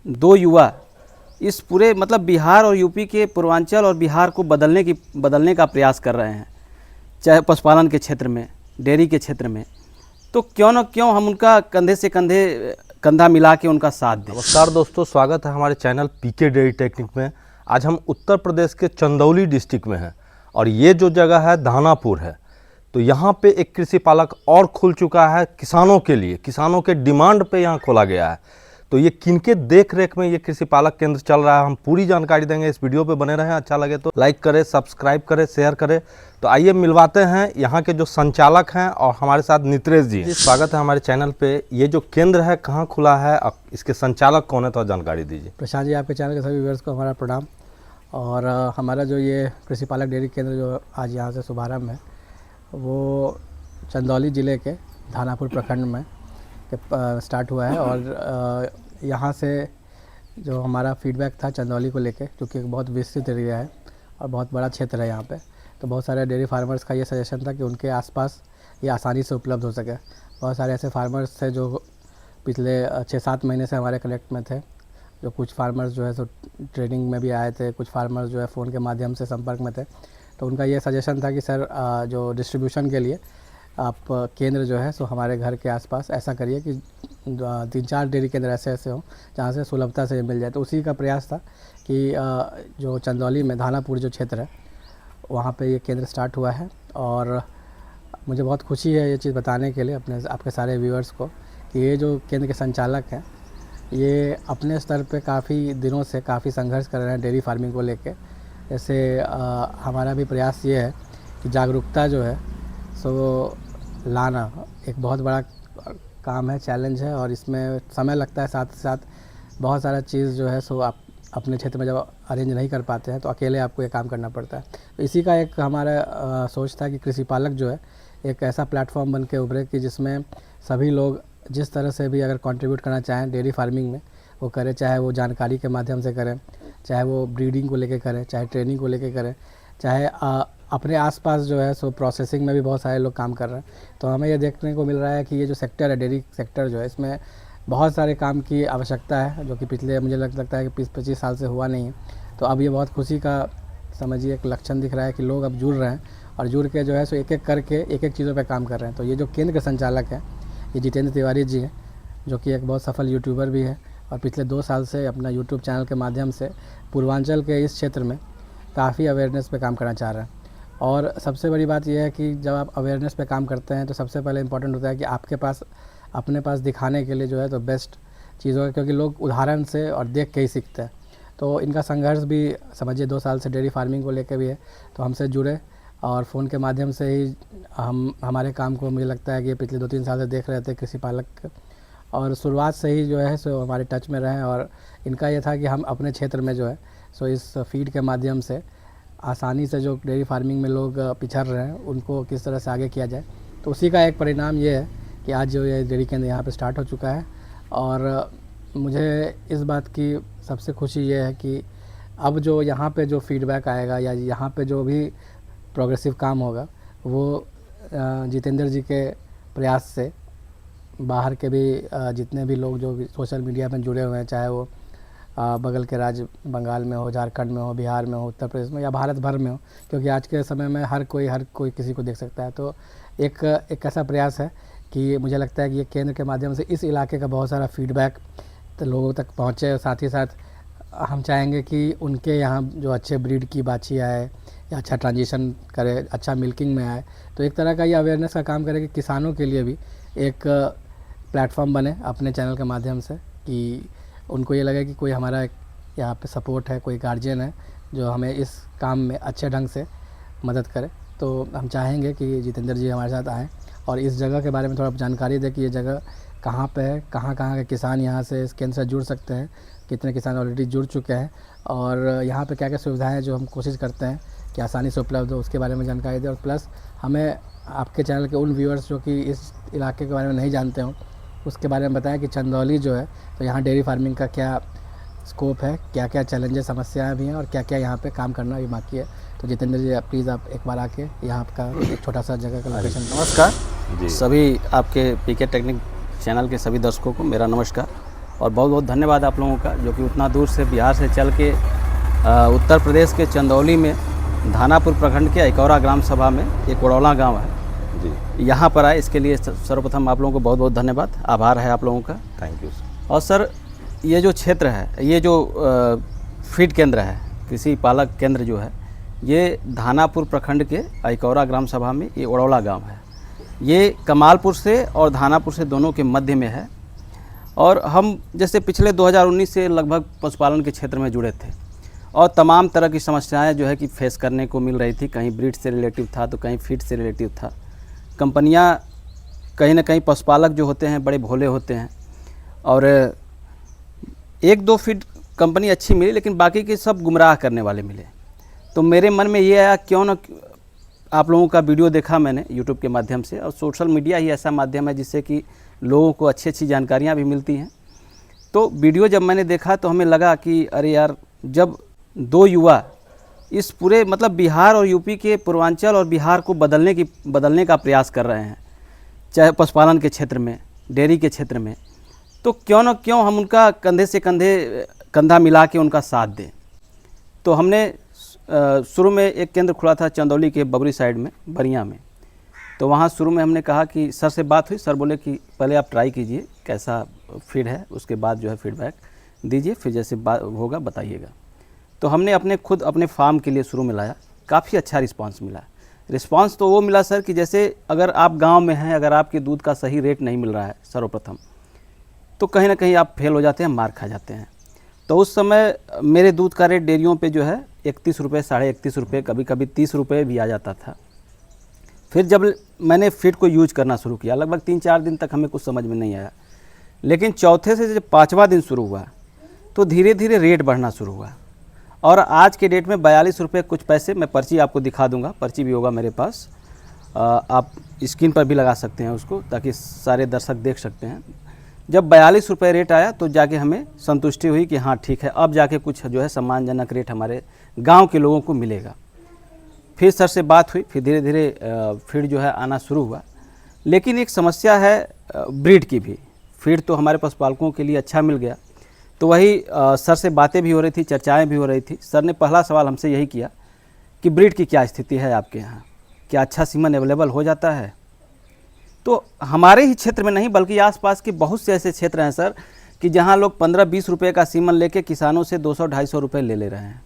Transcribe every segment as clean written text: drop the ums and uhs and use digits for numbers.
दो युवा इस पूरे मतलब बिहार और यूपी के पूर्वांचल और बिहार को बदलने का प्रयास कर रहे हैं, चाहे पशुपालन के क्षेत्र में, डेयरी के क्षेत्र में। तो क्यों न क्यों हम उनका कंधे से कंधा मिला के उनका साथ दें। नमस्कार दोस्तों, स्वागत है हमारे चैनल पीके डेयरी टेक्निक में। आज हम उत्तर प्रदेश के चंदौली डिस्ट्रिक्ट में हैं और ये जो जगह है दानापुर है। तो यहाँ पे एक कृषि पालक और खुल चुका है किसानों के लिए, किसानों के डिमांड पे यहाँ खोला गया है। तो ये किनके देख रेख में ये कृषि पालक केंद्र चल रहा है, हम पूरी जानकारी देंगे। इस वीडियो पे बने रहें। अच्छा लगे तो लाइक करें, सब्सक्राइब करें, शेयर करें। तो आइए मिलवाते हैं यहाँ के जो संचालक हैं और हमारे साथ नित्रेश जी हैं। स्वागत है हमारे चैनल पे। ये जो केंद्र है कहाँ खुला है और इसके संचालक कौन है, तो जानकारी दीजिए। प्रशांत जी, आपके चैनल के सभी व्यूअर्स को हमारा प्रणाम। और हमारा जो ये कृषि पालक डेयरी केंद्र जो आज यहाँ से शुभारंभ है, वो चंदौली ज़िले के दानापुर प्रखंड में स्टार्ट हुआ है। और यहाँ से जो हमारा फीडबैक था चंदौली को लेके, क्योंकि एक बहुत विस्तृत एरिया है और बहुत बड़ा क्षेत्र है यहाँ पे, तो बहुत सारे डेयरी फार्मर्स का ये सजेशन था कि उनके आसपास ये आसानी से उपलब्ध हो सके। बहुत सारे ऐसे फार्मर्स थे जो पिछले 6-7 महीने से हमारे कनेक्ट में थे, जो कुछ फार्मर्स जो है सो ट्रेनिंग में भी आए थे, कुछ फार्मर्स जो है फ़ोन के माध्यम से संपर्क में थे। तो उनका ये सजेशन था कि सर जो डिस्ट्रीब्यूशन के लिए आप केंद्र जो है सो हमारे घर के आसपास ऐसा करिए कि 3-4 डेयरी केंद्र ऐसे हों जहाँ से सुलभता से मिल जाए। तो उसी का प्रयास था कि जो चंदौली में दानापुर जो क्षेत्र है वहाँ पे ये केंद्र स्टार्ट हुआ है। और मुझे बहुत खुशी है ये चीज़ बताने के लिए आपके सारे व्यूअर्स को कि ये जो केंद्र के संचालक हैं ये अपने स्तर पे काफ़ी दिनों से काफ़ी संघर्ष कर रहे हैं डेयरी फार्मिंग को लेके। जैसे हमारा भी प्रयास ये है कि जागरूकता जो है सो लाना एक बहुत बड़ा काम है, चैलेंज है, और इसमें समय लगता है। साथ ही साथ बहुत सारा चीज़ जो है सो आप अपने क्षेत्र में जब अरेंज नहीं कर पाते हैं तो अकेले आपको ये काम करना पड़ता है। तो इसी का एक हमारा सोच था कि कृषि पालक जो है एक ऐसा प्लेटफॉर्म बन के उभरे कि जिसमें सभी लोग जिस तरह से भी अगर कंट्रीब्यूट करना चाहें डेयरी फार्मिंग में वो करें, चाहे वो जानकारी के माध्यम से करें, चाहे वो ब्रीडिंग को लेके करें, चाहे ट्रेनिंग को लेके करें, चाहे अपने आसपास जो है सो प्रोसेसिंग में भी बहुत सारे लोग काम कर रहे हैं। तो हमें ये देखने को मिल रहा है कि ये जो सेक्टर है, डेयरी सेक्टर जो है, इसमें बहुत सारे काम की आवश्यकता है, जो कि पिछले मुझे लगता है कि 20-25 साल से हुआ नहीं है। तो अब ये बहुत खुशी का समझिए एक लक्षण दिख रहा है कि लोग अब जुड़ रहे हैं और जुड़ के जो है सो एक-एक करके एक-एक चीज़ों पर काम कर रहे हैं। तो ये जो केंद्र के संचालक हैं ये जितेंद्र तिवारी जी हैं, जो कि एक बहुत सफल यूट्यूबर भी है और पिछले 2 साल से अपना यूट्यूब चैनल के माध्यम से पूर्वांचल के इस क्षेत्र में काफ़ी अवेयरनेस पे काम करना चाह रहे हैं। और सबसे बड़ी बात यह है कि जब आप अवेयरनेस पे काम करते हैं तो सबसे पहले इम्पॉर्टेंट होता है कि आपके पास अपने पास दिखाने के लिए जो है तो बेस्ट चीज़ होगा, क्योंकि लोग उदाहरण से और देख के ही सीखते हैं। तो इनका संघर्ष भी समझिए 2 साल से डेयरी फार्मिंग को लेकर भी है। तो हमसे जुड़े और फ़ोन के माध्यम से ही हमारे काम को मुझे लगता है कि पिछले 2-3 साल से देख रहे थे कृषि पालक, और शुरुआत से ही जो है सो हमारे टच में रहें। और इनका ये था कि हम अपने क्षेत्र में जो है सो इस फीड के माध्यम से आसानी से जो डेयरी फार्मिंग में लोग पिछड़ रहे हैं उनको किस तरह से आगे किया जाए। तो उसी का एक परिणाम ये है कि आज जो ये डेयरी केंद्र यहाँ पे स्टार्ट हो चुका है। और मुझे इस बात की सबसे खुशी ये है कि अब जो यहाँ पे जो फीडबैक आएगा या यहाँ पे जो भी प्रोग्रेसिव काम होगा वो जितेंद्र जी के प्रयास से बाहर के भी जितने भी लोग जो सोशल मीडिया में जुड़े हुए हैं, चाहे वो बगल के राज्य बंगाल में हो, झारखंड में हो, बिहार में हो, उत्तर प्रदेश में या भारत भर में हो, क्योंकि आज के समय में हर कोई किसी को देख सकता है। तो एक ऐसा प्रयास है कि मुझे लगता है कि ये केंद्र के माध्यम से इस इलाके का बहुत सारा फीडबैक तो लोगों तक पहुँचे। और साथ ही साथ हम चाहेंगे कि उनके यहाँ जो अच्छे ब्रीड की बाछी आए या अच्छा ट्रांजिशन करे, अच्छा मिल्किंग में आए। तो एक तरह का ये अवेयरनेस का काम करे कि किसानों के लिए भी एक प्लेटफॉर्म बने अपने चैनल के माध्यम से, कि उनको ये लगे कि कोई हमारा यहाँ पे सपोर्ट है, कोई गार्जियन है जो हमें इस काम में अच्छे ढंग से मदद करे। तो हम चाहेंगे कि जितेंद्र जी हमारे साथ आएँ और इस जगह के बारे में थोड़ा जानकारी दें कि ये जगह कहाँ पे है, कहाँ के किसान यहाँ से इस केंद्र से जुड़ सकते हैं, कितने किसान ऑलरेडी जुड़ चुके हैं, और यहाँ पे क्या क्या सुविधाएं जो हम कोशिश करते हैं कि आसानी से उपलब्ध हो, उसके बारे में जानकारी दें। और प्लस हमें आपके चैनल के उन व्यूअर्स जो कि इस इलाके के बारे में नहीं जानते हों उसके बारे में बताएं कि चंदौली जो है तो यहाँ डेयरी फार्मिंग का क्या स्कोप है, क्या क्या चैलेंजेस समस्याएं भी हैं और क्या क्या यहाँ पे काम करना भी बाकी है। तो जितेंद्र जी प्लीज़ आप एक बार आके यहाँ आपका एक छोटा सा जगह का लोकेशन। नमस्कार सभी आपके पीके टेक्निक चैनल के सभी दर्शकों को मेरा नमस्कार। और बहुत बहुत धन्यवाद आप लोगों का, जो कि उतना दूर से बिहार से चल के उत्तर प्रदेश के चंदौली में धानापुर प्रखंड के ऐकौरा ग्राम सभा में एक उड़ौला गांव है जी, यहाँ पर आए। इसके लिए सर्वप्रथम आप लोगों को बहुत बहुत धन्यवाद, आभार है आप लोगों का। Thank you sir. और सर, ये जो क्षेत्र है, ये जो फीड केंद्र है, कृषि पालक केंद्र जो है, ये धानापुर प्रखंड के ऐकौरा ग्राम सभा में ये उड़ौला गांव है। ये कमालपुर से और धानापुर से दोनों के मध्य में है। और हम जैसे पिछले 2019 से लगभग पशुपालन के क्षेत्र में जुड़े थे और तमाम तरह की समस्याएं जो है कि फेस करने को मिल रही थी। कहीं ब्रीड से रिलेटिव था तो कहीं फीड से रिलेटिव था। कंपनियां कहीं ना कहीं पशुपालक जो होते हैं बड़े भोले होते हैं और एक दो फीड कंपनी अच्छी मिली, लेकिन बाकी के सब गुमराह करने वाले मिले। तो मेरे मन में ये आया, क्यों ना आप लोगों का वीडियो देखा मैंने यूट्यूब के माध्यम से, और सोशल मीडिया ही ऐसा माध्यम है जिससे कि लोगों को अच्छी अच्छी जानकारियाँ भी मिलती हैं। तो वीडियो जब मैंने देखा तो हमें लगा कि अरे यार, जब दो युवा इस पूरे मतलब बिहार और यूपी के पूर्वांचल और बिहार को बदलने का प्रयास कर रहे हैं, चाहे पशुपालन के क्षेत्र में, डेयरी के क्षेत्र में, तो क्यों ना क्यों हम उनका कंधे से कंधा मिला के उनका साथ दें। तो हमने शुरू में एक केंद्र खुला था चंदौली के बबरी साइड में, बरिया में। तो वहाँ शुरू में हमने कहा कि सर से बात हुई, सर बोले कि पहले आप ट्राई कीजिए कैसा फीड है, उसके बाद जो है फीडबैक दीजिए, फिर जैसे बात होगा बताइएगा। तो हमने अपने फार्म के लिए शुरू में लाया। काफ़ी अच्छा रिस्पांस मिला। रिस्पांस तो वो मिला सर कि जैसे अगर आप गांव में हैं, अगर आपके दूध का सही रेट नहीं मिल रहा है सर्वप्रथम, तो कहीं ना कहीं आप फेल हो जाते हैं, मार खा जाते हैं। तो उस समय मेरे दूध का रेट डेयरियों पे जो है 31 रुपये, 31.5 रुपये, कभी कभी 30 रुपये भी आ जाता था। फिर जब मैंने फीड को यूज करना शुरू किया, लगभग 3-4 दिन तक हमें कुछ समझ में नहीं आया, लेकिन चौथे से जब 5वां दिन शुरू हुआ तो धीरे धीरे रेट बढ़ना शुरू हुआ। और आज के डेट में 42 रुपये कुछ पैसे, मैं पर्ची आपको दिखा दूंगा, पर्ची भी होगा मेरे पास, आप स्क्रीन पर भी लगा सकते हैं उसको, ताकि सारे दर्शक देख सकते हैं। जब 42 रुपये रेट आया तो जाके हमें संतुष्टि हुई कि हाँ ठीक है, अब जाके कुछ जो है सम्मानजनक रेट हमारे गांव के लोगों को मिलेगा। फिर सर से बात हुई, फिर धीरे धीरे फीड जो है आना शुरू हुआ। लेकिन एक समस्या है ब्रीड की भी। फीड तो हमारे पशुपालकों के लिए अच्छा मिल गया, तो वही सर से बातें भी हो रही थी, चर्चाएं भी हो रही थी। सर ने पहला सवाल हमसे यही किया कि ब्रीड की क्या स्थिति है आपके यहाँ, क्या अच्छा सीमन अवेलेबल हो जाता है। तो हमारे ही क्षेत्र में नहीं बल्कि आसपास के बहुत से ऐसे क्षेत्र हैं सर कि जहाँ लोग 15-20 रुपये का सीमन लेके किसानों से 200-250 रुपये ले रहे हैं।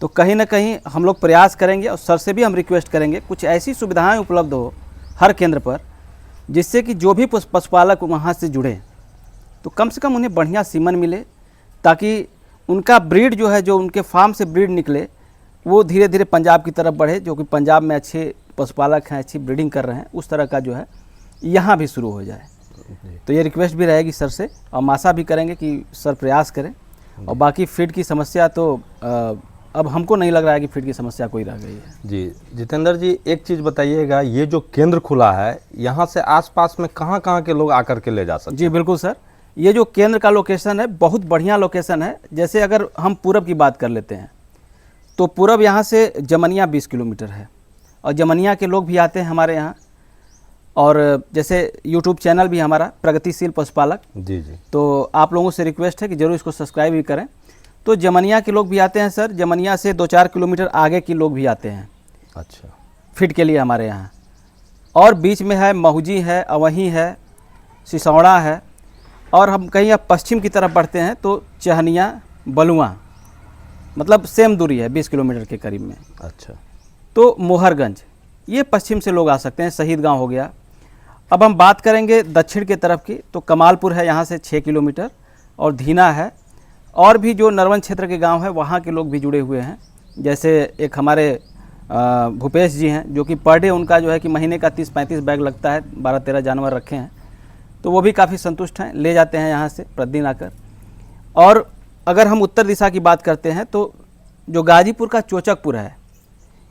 तो कहीं ना कहीं हम लोग प्रयास करेंगे और सर से भी हम रिक्वेस्ट करेंगे कुछ ऐसी सुविधाएं उपलब्ध हो हर केंद्र पर, जिससे कि जो भी पशुपालक वहाँ से जुड़े तो कम से कम उन्हें बढ़िया सीमन मिले, ताकि उनका ब्रीड जो है, जो उनके फार्म से ब्रीड निकले, वो धीरे धीरे पंजाब की तरफ बढ़े। जो कि पंजाब में अच्छे पशुपालक हैं, अच्छी ब्रीडिंग कर रहे हैं, उस तरह का जो है यहाँ भी शुरू हो जाए। तो ये रिक्वेस्ट भी रहेगी सर से, और हम आशा भी करेंगे कि सर प्रयास करें। और बाकी फीड की समस्या तो अब हमको नहीं लग रहा है कि फीड की समस्या कोई रह गई है। जी जितेंद्र जी, एक चीज़ बताइएगा, ये जो केंद्र खुला है यहाँ से आसपास में कहाँ कहाँ के लोग आकर के ले जा सकते हैं? जी बिल्कुल सर, ये जो केंद्र का लोकेशन है बहुत बढ़िया लोकेशन है। जैसे अगर हम पूरब की बात कर लेते हैं तो पूरब यहाँ से जमनिया 20 किलोमीटर है, और जमनिया के लोग भी आते हैं हमारे यहाँ। और जैसे यूट्यूब चैनल भी हमारा प्रगतिशील पशुपालक, जी जी, तो आप लोगों से रिक्वेस्ट है कि ज़रूर इसको सब्सक्राइब भी करें। तो जमनिया के लोग भी आते हैं सर, जमनिया से 2-4 किलोमीटर आगे के लोग भी आते हैं अच्छा, फीड के लिए हमारे यहाँ। और बीच में है महुजी है, अवही है, सिसौड़ा है, और हम कहीं अब पश्चिम की तरफ बढ़ते हैं तो चहनिया, बलुआ, मतलब सेम दूरी है 20 किलोमीटर के करीब में। अच्छा, तो मोहरगंज, ये पश्चिम से लोग आ सकते हैं, शहीद गांव हो गया। अब हम बात करेंगे दक्षिण के तरफ की, तो कमालपुर है यहाँ से 6 किलोमीटर, और धीना है, और भी जो नरवन क्षेत्र के गांव है वहाँ के लोग भी जुड़े हुए हैं। जैसे एक हमारे भूपेश जी हैं, जो कि पर डे उनका जो है कि महीने का 30-35 बैग लगता है, 12-13 जानवर रखे हैं, तो वो भी काफ़ी संतुष्ट हैं, ले जाते हैं यहाँ से प्रतिदिन आकर। और अगर हम उत्तर दिशा की बात करते हैं तो जो गाजीपुर का चोचकपुर है,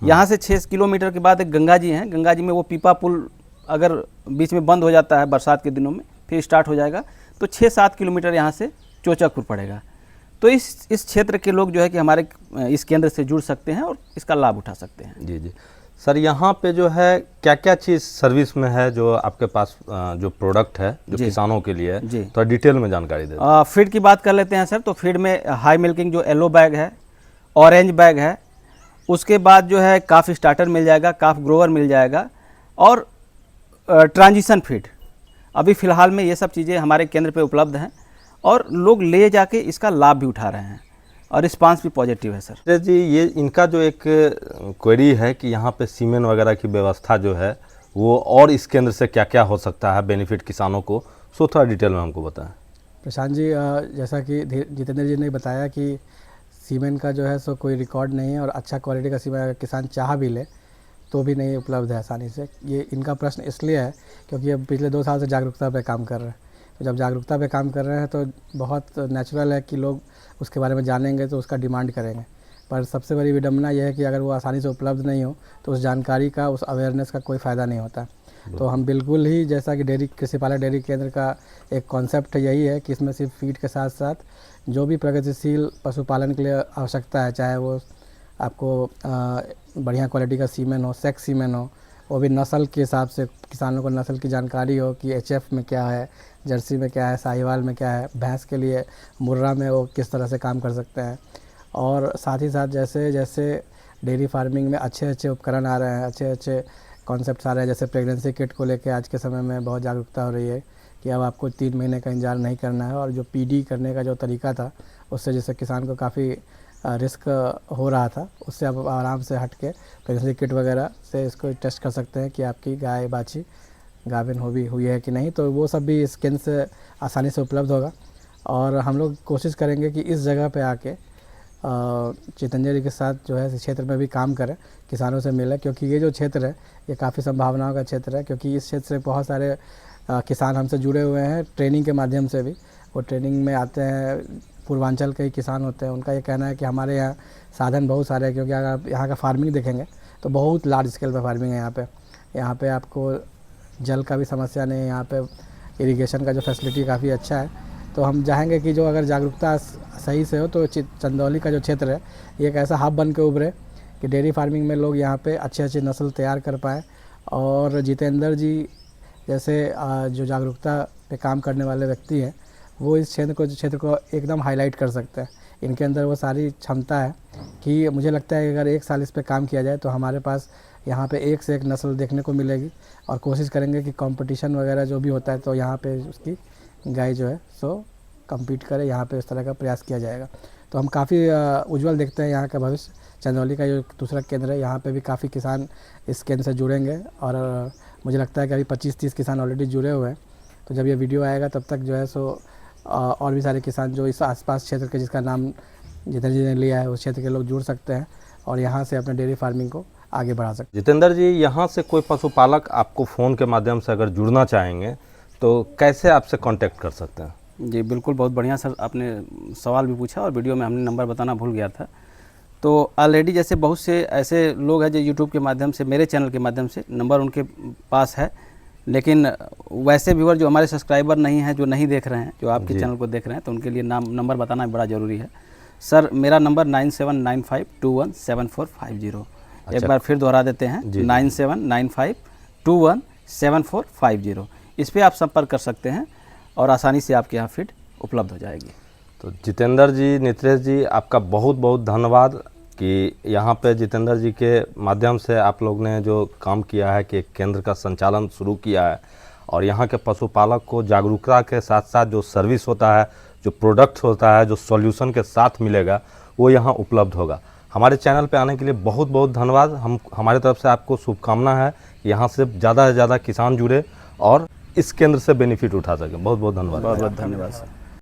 यहाँ से 6 किलोमीटर के बाद एक गंगा जी हैं। गंगा जी में वो पीपा पुल अगर बीच में बंद हो जाता है बरसात के दिनों में, फिर स्टार्ट हो जाएगा, तो 6-7 किलोमीटर यहाँ से चोचकपुर पड़ेगा। तो इस क्षेत्र के लोग जो है कि हमारे इस केंद्र से जुड़ सकते हैं और इसका लाभ उठा सकते हैं। जी जी। सर यहाँ पे जो है क्या क्या चीज़ सर्विस में है जो आपके पास जो प्रोडक्ट है जो किसानों के लिए जी। तो डिटेल में जानकारी दे फीड की बात कर लेते हैं सर। तो फीड में हाई मिल्किंग जो येलो बैग है, ऑरेंज बैग है, उसके बाद जो है काफ स्टार्टर मिल जाएगा, काफ ग्रोवर मिल जाएगा और ट्रांजिशन फीड। अभी फ़िलहाल में ये सब चीज़ें हमारे केंद्र पे उपलब्ध हैं और लोग ले जाके इसका लाभ भी उठा रहे हैं और रिस्पांस भी पॉजिटिव है सर। जी, ये इनका जो एक क्वेरी है कि यहाँ पे सीमेंट वगैरह की व्यवस्था जो है वो और इस केंद्र से क्या क्या हो सकता है बेनिफिट किसानों को, सो थोड़ा डिटेल में हमको बताएं। प्रशांत जी, जैसा कि जितेंद्र जी ने बताया कि सीमेंट का जो है सो कोई रिकॉर्ड नहीं है और अच्छा क्वालिटी का सीमेंट अगर किसान चाह भी ले तो भी नहीं उपलब्ध है आसानी से। ये इनका प्रश्न इसलिए है क्योंकि अब पिछले 2 साल से जागरूकता पे काम कर रहे हैं। तो जब जागरूकता पे काम कर रहे हैं तो बहुत नेचुरल है कि लोग उसके बारे में जानेंगे तो उसका डिमांड करेंगे। पर सबसे बड़ी विडंबना यह है कि अगर वो आसानी से उपलब्ध नहीं हो तो उस जानकारी का, उस अवेयरनेस का कोई फ़ायदा नहीं होता। तो हम बिल्कुल ही, जैसा कि कृषि पालक डेयरी केंद्र का एक कॉन्सेप्ट यही है कि इसमें सिर्फ फीड के साथ साथ जो भी प्रगतिशील पशुपालन के लिए आवश्यकता है, चाहे वो आपको बढ़िया क्वालिटी का सीमेंट हो, सेक्स सीमेंट हो, वो भी नस्ल के हिसाब से, किसानों को नस्ल की जानकारी हो कि एचएफ में क्या है, जर्सी में क्या है, साहिवाल में क्या है, भैंस के लिए मुर्रा में वो किस तरह से काम कर सकते हैं। और साथ ही साथ जैसे जैसे डेयरी फार्मिंग में अच्छे अच्छे उपकरण आ रहे हैं, अच्छे अच्छे कॉन्सेप्ट्स आ रहे हैं, जैसे प्रेगनेंसी किट को लेकर आज के समय में बहुत जागरूकता हो रही है कि अब आपको 3 महीने का इंतजार नहीं करना है। और जो पीडी करने का जो तरीका था उससे जैसे किसान को काफ़ी रिस्क हो रहा था, उससे अब आराम से हट के प्रेगनेंसी किट वगैरह से इसको टेस्ट कर सकते हैं कि आपकी गाय बाछी गाभिन हुई है कि नहीं। तो वो सब भी इस केंद्र से आसानी से उपलब्ध होगा। और हम लोग कोशिश करेंगे कि इस जगह पे आके जितेंद्र जी के साथ जो है इस क्षेत्र में भी काम करें, किसानों से मिले, क्योंकि ये जो क्षेत्र है ये काफ़ी संभावनाओं का क्षेत्र है। क्योंकि इस क्षेत्र से बहुत सारे किसान हमसे जुड़े हुए हैं ट्रेनिंग के माध्यम से भी। वो ट्रेनिंग में आते हैं, पूर्वांचल के ही किसान होते हैं। उनका ये कहना है कि हमारे यहाँ साधन बहुत सारे हैं, क्योंकि अगर आप यहाँ का फार्मिंग देखेंगे तो बहुत लार्ज स्केल पर फार्मिंग है यहाँ पे आपको जल का भी समस्या नहीं है, यहाँ पे इरिगेशन का जो फैसिलिटी काफ़ी अच्छा है। तो हम चाहेंगे कि जो अगर जागरूकता सही से हो तो चंदौली का जो क्षेत्र है ये एक ऐसा हब बन के उभरे कि डेयरी फार्मिंग में लोग यहाँ पे अच्छे अच्छे नस्ल तैयार कर पाएँ। और जितेंद्र जी जैसे जो जागरूकता पे काम करने वाले व्यक्ति हैं वो इस क्षेत्र को एकदम हाईलाइट कर सकते हैं। इनके अंदर वो सारी क्षमता है कि मुझे लगता है कि अगर 1 साल इस पे काम किया जाए तो हमारे पास यहाँ पे एक से एक नस्ल देखने को मिलेगी। और कोशिश करेंगे कि कंपटीशन वगैरह जो भी होता है तो यहाँ पे उसकी गाय जो है सो कम्पीट करे, यहाँ पे इस तरह का प्रयास किया जाएगा। तो हम काफ़ी उज्जवल देखते हैं यहाँ का भविष्य। चंदौली का जो दूसरा केंद्र है यहाँ पे भी काफ़ी किसान इस केंद्र से जुड़ेंगे और मुझे लगता है कि अभी 25-30 किसान ऑलरेडी जुड़े हुए हैं। तो जब ये वीडियो आएगा तब तक जो है सो और भी सारे किसान जो इस आसपास क्षेत्र के जिसका नाम जितेंद्र जी ने लिया है उस क्षेत्र के लोग जुड़ सकते हैं और यहाँ से अपने डेयरी फार्मिंग को आगे बढ़ा सकते हैं। जितेंद्र जी, यहाँ से कोई पशुपालक आपको फ़ोन के माध्यम से अगर जुड़ना चाहेंगे तो कैसे आपसे कांटेक्ट कर सकते हैं? जी बिल्कुल, बहुत बढ़िया सर, आपने सवाल भी पूछा और वीडियो में हमने नंबर बताना भूल गया था। तो ऑलरेडी जैसे बहुत से ऐसे लोग हैं जो यूट्यूब के माध्यम से, मेरे चैनल के माध्यम से नंबर उनके पास है, लेकिन वैसे व्यूअर जो हमारे सब्सक्राइबर नहीं हैं, जो नहीं देख रहे हैं, जो आपके चैनल को देख रहे हैं, तो उनके लिए नंबर बताना बड़ा ज़रूरी है। सर मेरा नंबर 9795217450। एक बार फिर दोहरा देते हैं, 9795217450। इस पर आप संपर्क कर सकते हैं और आसानी से आपके यहाँ फीड उपलब्ध हो जाएगी। तो जितेंद्र जी, नितेश जी, आपका बहुत बहुत धन्यवाद कि यहाँ पे जितेंद्र जी के माध्यम से आप लोग ने जो काम किया है कि केंद्र का संचालन शुरू किया है और यहाँ के पशुपालक को जागरूकता के साथ साथ जो सर्विस होता है, जो प्रोडक्ट होता है, जो सॉल्यूशन के साथ मिलेगा वो यहाँ उपलब्ध होगा। हमारे चैनल पे आने के लिए बहुत बहुत धन्यवाद। हमारी तरफ से आपको शुभकामना है कि यहाँ से ज़्यादा से ज़्यादा किसान जुड़े और इस केंद्र से बेनिफिट उठा सकें। बहुत बहुत धन्यवाद। बहुत बहुत धन्यवाद सर।